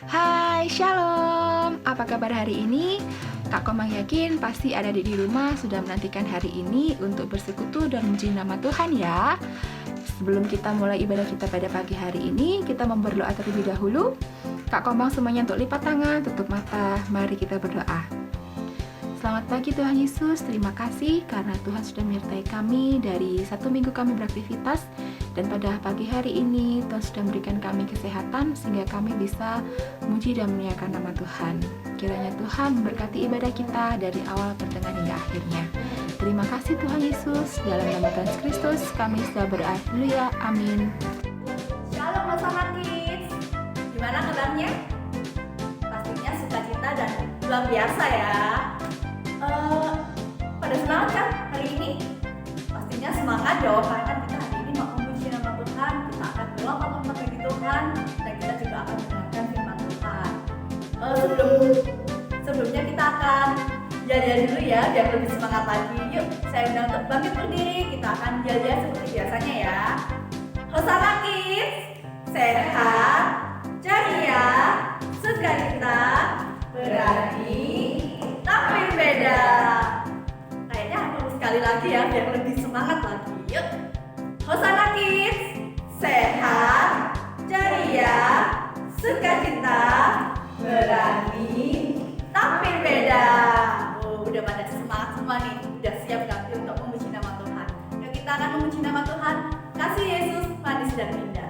Hai, Shalom. Apa kabar hari ini? Kak Komang yakin pasti ada di rumah sudah menantikan hari ini untuk bersekutu dan memuji nama Tuhan ya. Sebelum kita mulai ibadah kita pada pagi hari ini, kita berdoa terlebih dahulu. Kak Komang semuanya untuk lipat tangan, tutup mata. Mari kita berdoa. Selamat pagi Tuhan Yesus, terima kasih karena Tuhan sudah menyertai kami dari 1 minggu kami beraktivitas. Dan pada pagi hari ini Tuhan sudah memberikan kami kesehatan sehingga kami bisa memuji dan memuliakan nama Tuhan. Kiranya Tuhan memberkati ibadah kita dari awal, pertengahan hingga akhirnya. Terima kasih Tuhan Yesus, dalam nama Tuhan Yesus Kristus kami sudah berdoa. Haleluya, amin. Shalom bersama Kids. Gimana kabarnya? Pastinya sukacita dan luar biasa ya. Pada semangat kan hari ini? Pastinya semangat dong, karena kita hari ini mau memuji nama Tuhan. Kita akan berlomba-lomba bagi Tuhan dan kita juga akan mendengarkan firman Tuhan. Sebelumnya kita akan jalan dulu ya, biar lebih semangat lagi. Yuk, saya undang untuk bangkit berdiri. Kita akan jalan seperti biasanya ya. Hosana Kids, sehat, ceria, sukacita, berani, tapi beda. Kayaknya harus sekali lagi ya, biar lebih semangat lagi. Yuk, Hosana Kids, sehat, ceria, sukacita, berani, tapi beda. Oh, udah pada semangat semua nih, udah siap gak untuk memuji nama Tuhan? Yuk kita akan memuji nama Tuhan. Kasih Yesus manis dan indah.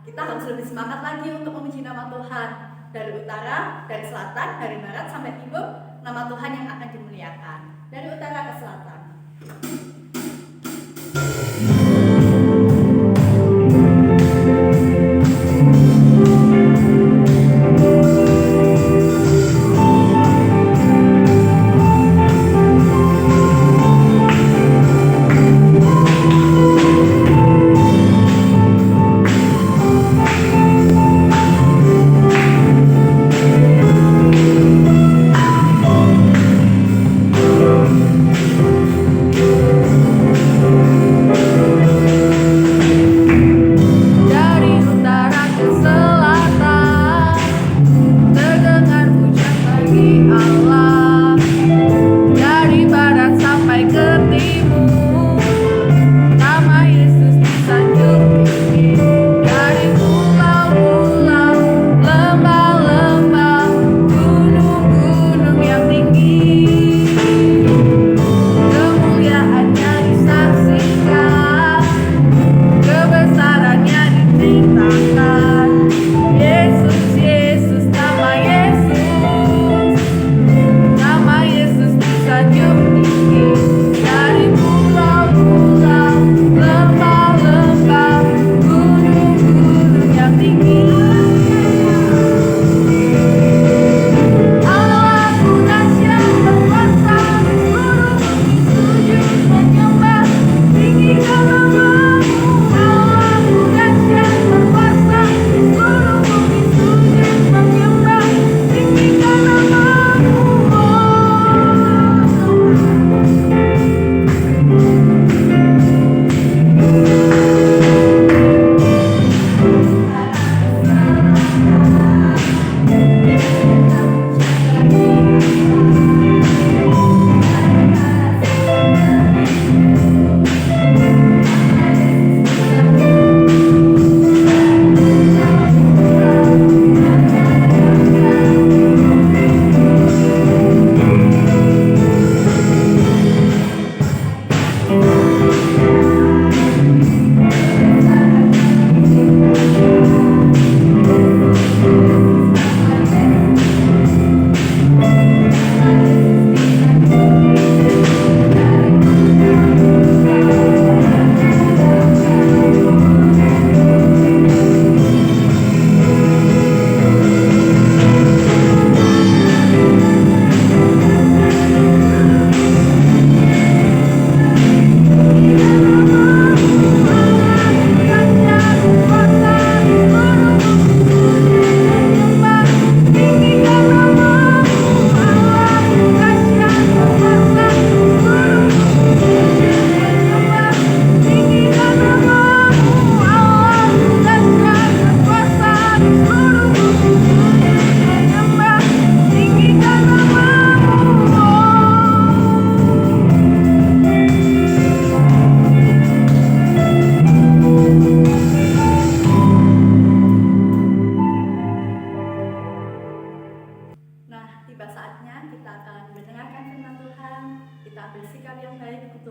Kita harus lebih semangat lagi untuk memuji nama Tuhan. Dari utara, dari selatan, dari barat sampai timur, nama Tuhan yang akan dimuliakan. Dari utara ke selatan.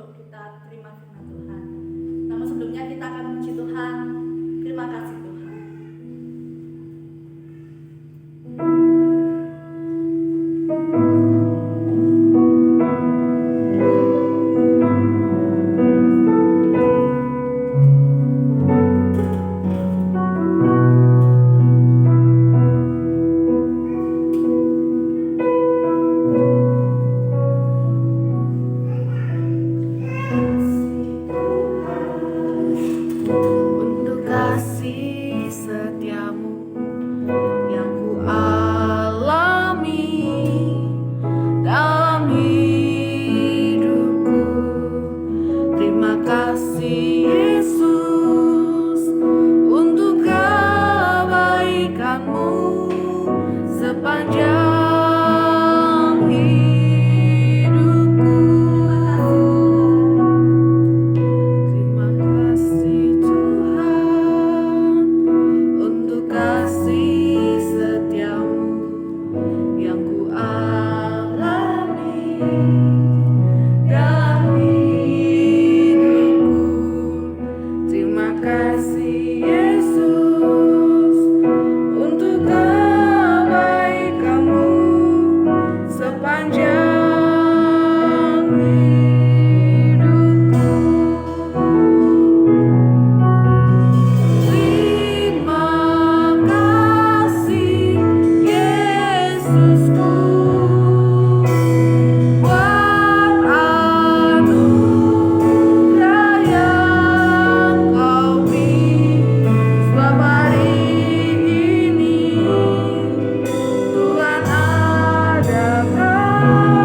untuk kita terima firman Tuhan. Namun sebelumnya kita akan memuji Tuhan. Terima kasih Tuhan. Untuk kasih setiamu yang ku alami dalam hidupku. Terima kasih Yesus untuk kebaikanmu sepanjang hidupku. Terima kasih Tuhan untuk kasih setiamu yang ku alami dalam hidupku. Terima kasih Yesus untuk kebaikanmu sepanjang hidupku. Terima kasih Yesusku buat anugerah yang Kau beri sebab hari ini Tuhan adakan syukur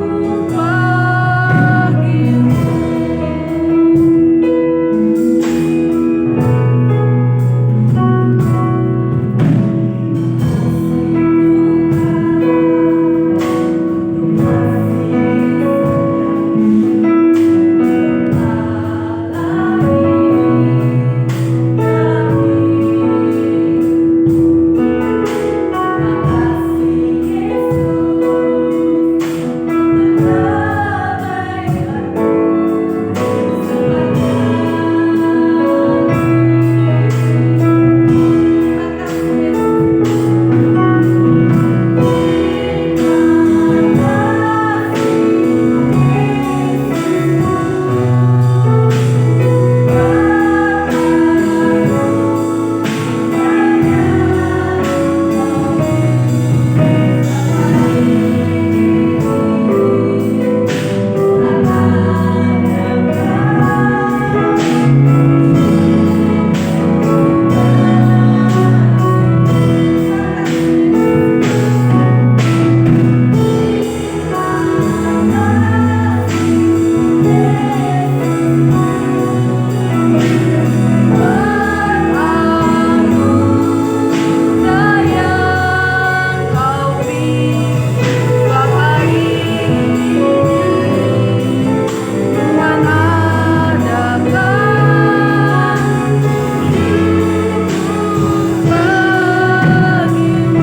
bagimu.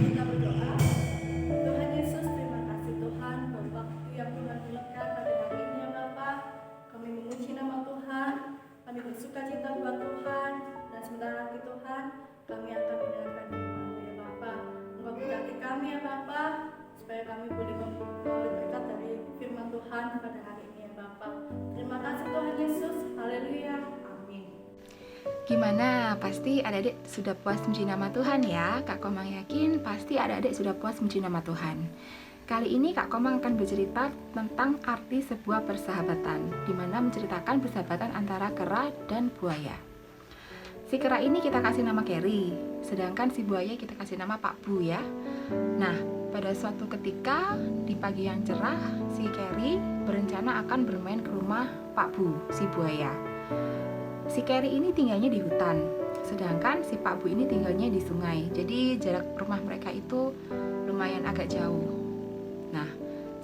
Kita berdoa. Tuhan Yesus, terima kasih Tuhan buat waktu yang Tuhan berikan pada hari ini ya Bapa. Kami memuji nama Tuhan, kami bersuka cita buat Tuhan, dan sebentar lagi Tuhan kami akan mendengarkan firman-Mu ya Bapa. Engkau berkati kami ya Bapa, supaya kami boleh memperoleh berkat dari firman Tuhan pada hari ini ya Bapa. Terima kasih Tuhan Yesus, haleluya, amin. Gimana? Pasti adik-adik sudah puas muji nama Tuhan ya? Kak Komang yakin pasti adik-adik sudah puas muji nama Tuhan. Kali ini Kak Komang akan bercerita tentang arti sebuah persahabatan, di mana menceritakan persahabatan antara kera dan buaya. Si kera ini kita kasih nama Kerry, sedangkan si buaya kita kasih nama Pak Bu ya. Nah, pada suatu ketika di pagi yang cerah, si Kerry berencana akan bermain ke rumah Pak Bu, si buaya. Si Kerry ini tinggalnya di hutan, sedangkan si Pak Bu ini tinggalnya di sungai. Jadi jarak rumah mereka itu lumayan agak jauh. Nah,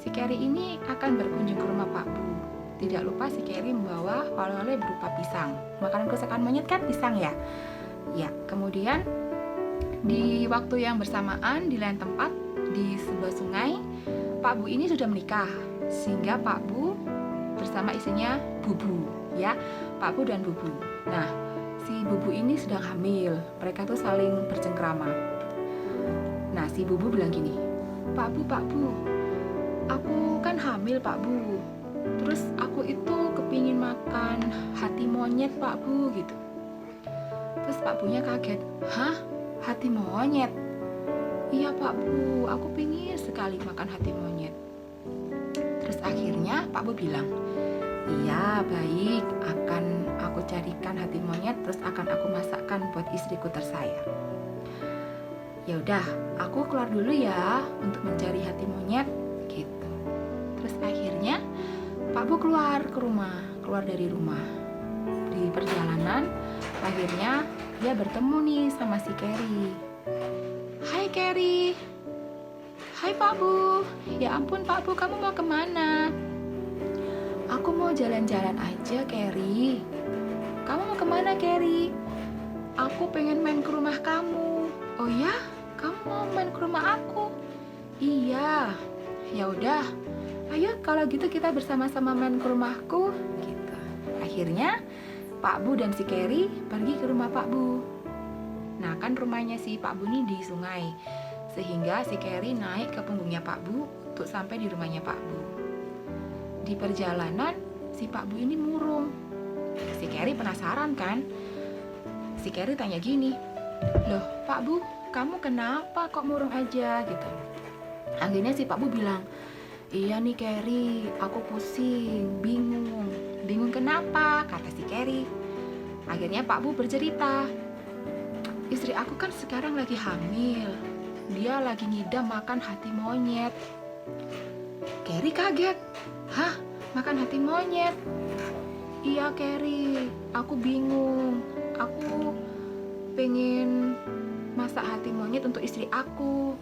si Kerry ini akan berkunjung ke rumah Pak Bu. Tidak lupa si Kerry membawa oleh-oleh berupa pisang. Makanan kesukaan monyet kan pisang ya. Ya, kemudian di waktu yang bersamaan di lain tempat di sebuah sungai, Pak Bu ini sudah menikah, sehingga Pak Bu bersama istrinya Bubu, ya, Pak Bu dan Bubu. Nah, si Bubu ini sedang hamil. Mereka tuh saling bercengkrama. Nah, si Bubu bilang gini, Pak Bu, aku kan hamil Pak Bu. Terus aku itu kepingin makan hati monyet Pak Bu gitu. Terus Pak Bunya kaget, hah? Hati monyet? Iya Pak Bu, aku pingin sekali makan hati monyet. Terus akhirnya Pak Bu bilang, iya baik, akan aku carikan hati monyet, terus akan aku masakkan buat istriku tersayang. Ya udah, aku keluar dulu ya untuk mencari hati monyet gitu. Terus akhirnya Pak Bu keluar dari rumah. Di perjalanan akhirnya dia bertemu nih sama si Carrie. Hai Carrie. Hai Pak Bu. Ya ampun Pak Bu, kamu mau kemana? Aku mau jalan-jalan aja Carrie. Kamu mau kemana Carrie? Aku pengen main ke rumah kamu. Oh ya? Kamu mau main ke rumah aku? Iya. Ya udah. Ayo kalau gitu kita bersama-sama main ke rumahku gitu. Akhirnya Pak Bu dan si Carrie pergi ke rumah Pak Bu. Nah kan rumahnya si Pak Bu ini di sungai, sehingga si Carrie naik ke punggungnya Pak Bu untuk sampai di rumahnya Pak Bu. Di perjalanan si Pak Bu ini murung. Si Carrie penasaran kan? Si Carrie tanya gini, loh Pak Bu, kamu kenapa kok murung aja gitu. Akhirnya si Pak Bu bilang, iya nih Carrie, aku pusing, bingung. Bingung kenapa? Kata si Carrie. Akhirnya Pak Bu bercerita, istri aku kan sekarang lagi hamil. Dia lagi ngidam makan hati monyet. Carrie kaget. Hah? Makan hati monyet? Iya Carrie, aku bingung. Aku pengen masak hati monyet untuk istri aku.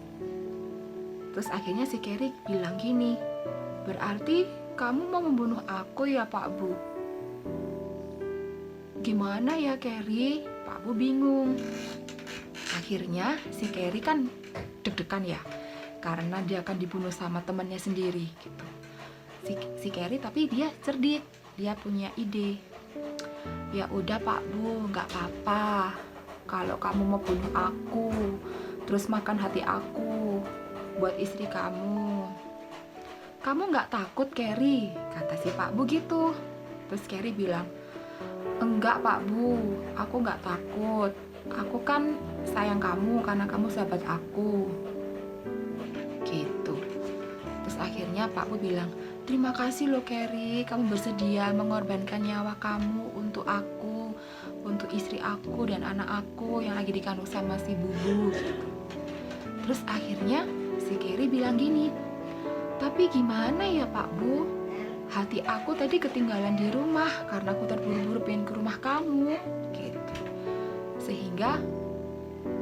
Terus akhirnya si Carrie bilang gini, berarti kamu mau membunuh aku ya Pak Bu? Gimana ya Carrie? Pak Bu bingung. Akhirnya si Carrie kan deg-degan ya, karena dia akan dibunuh sama temannya sendiri gitu. Si Carrie tapi dia cerdik, dia punya ide. Ya udah Pak Bu, nggak apa-apa. Kalau kamu mau bunuh aku, terus makan hati aku buat istri kamu. Kamu nggak takut Carrie? Kata si Pak Bu gitu. Terus Carrie bilang, enggak Pak Bu, aku nggak takut. Aku kan sayang kamu karena kamu sahabat aku. Gitu. Terus akhirnya Pak Bu bilang, terima kasih loh Carrie, kamu bersedia mengorbankan nyawa kamu untuk aku, untuk istri aku dan anak aku yang lagi dikandung sama si Bubu. Gitu. Terus akhirnya si Carrie bilang gini, tapi gimana ya Pak Bu? Hati aku tadi ketinggalan di rumah karena aku terburu-buru pengen ke rumah kamu. Gitu. Sehingga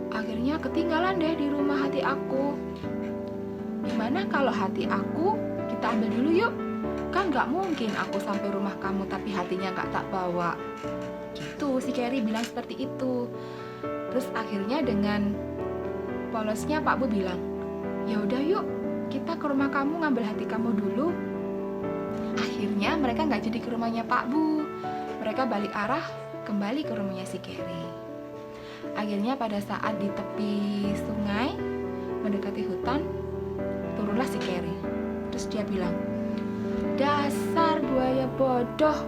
akhirnya ketinggalan deh di rumah hati aku. Gimana kalau hati aku kita ambil dulu yuk? Kan gak mungkin aku sampai rumah kamu tapi hatinya gak tak bawa. Gitu, si Carrie bilang seperti itu. Terus akhirnya dengan polosnya Pak Bu bilang, ya udah yuk, kita ke rumah kamu ngambil hati kamu dulu. Akhirnya mereka nggak jadi ke rumahnya Pak Bu. Mereka balik arah kembali ke rumahnya si Carrie. Akhirnya pada saat di tepi sungai mendekati hutan, turunlah si Carrie. Terus dia bilang, dasar buaya bodoh,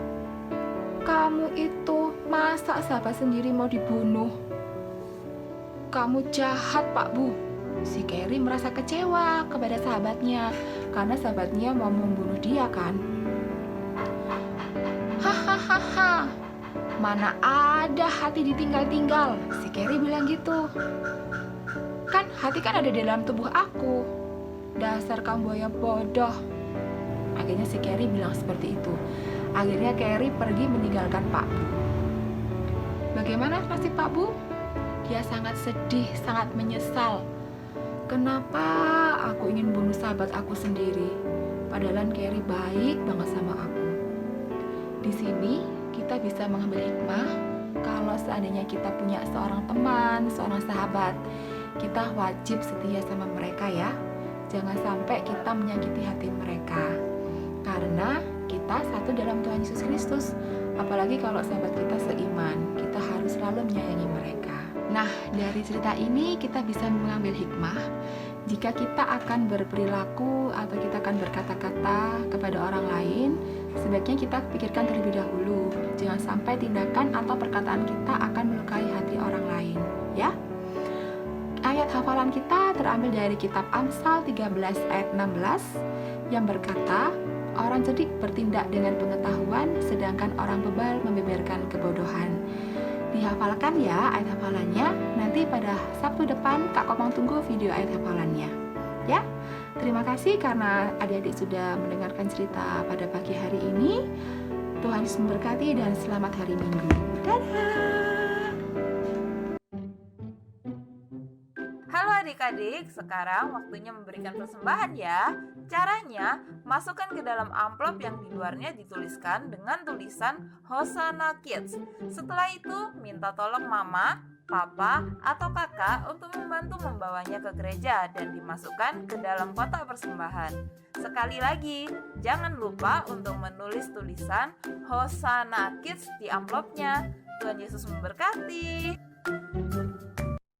kamu itu masa sahabat sendiri mau dibunuh? Kamu jahat Pak Bu. Si Carrie merasa kecewa kepada sahabatnya karena sahabatnya mau membunuh dia kan. Hahaha, mana ada hati ditinggal-tinggal? Si Carrie bilang gitu. Kan hati kan ada di dalam tubuh aku. Dasar kamu buaya bodoh. Akhirnya si Carrie bilang seperti itu. Akhirnya Carrie pergi meninggalkan Pak Bu. Bagaimana nasib Pak Bu? Dia sangat sedih, sangat menyesal. Kenapa aku ingin bunuh sahabat aku sendiri? Padahal Carrie baik banget sama aku. Di sini kita bisa mengambil hikmah kalau seandainya kita punya seorang teman, seorang sahabat, kita wajib setia sama mereka ya. Jangan sampai kita menyakiti hati mereka, karena kita satu dalam Tuhan Yesus Kristus. Apalagi kalau sahabat kita seiman, kita harus selalu menyayangi mereka. Nah, dari cerita ini kita bisa mengambil hikmah. Jika kita akan berperilaku atau kita akan berkata-kata kepada orang lain, sebaiknya kita pikirkan terlebih dahulu. Jangan sampai tindakan atau perkataan kita akan melukai hati orang lain, ya. Ayat hafalan kita terambil dari kitab Amsal 13 ayat 16 yang berkata, orang cerdik bertindak dengan pengetahuan, sedangkan orang bebal membeberkan kebodohan. Dihafalkan ya ayat hafalannya. Nanti pada Sabtu depan Kak Komang tunggu video ayat hafalannya, ya. Terima kasih karena adik-adik sudah mendengarkan cerita pada pagi hari ini. Tuhan Yesus memberkati dan selamat hari Minggu. Dadah. Halo adik-adik, sekarang waktunya memberikan persembahan ya. Caranya, masukkan ke dalam amplop yang di luarnya dituliskan dengan tulisan Hosanna Kids. Setelah itu, minta tolong mama, papa, atau kakak untuk membantu membawanya ke gereja dan dimasukkan ke dalam kotak persembahan. Sekali lagi, jangan lupa untuk menulis tulisan Hosanna Kids di amplopnya. Tuhan Yesus memberkati.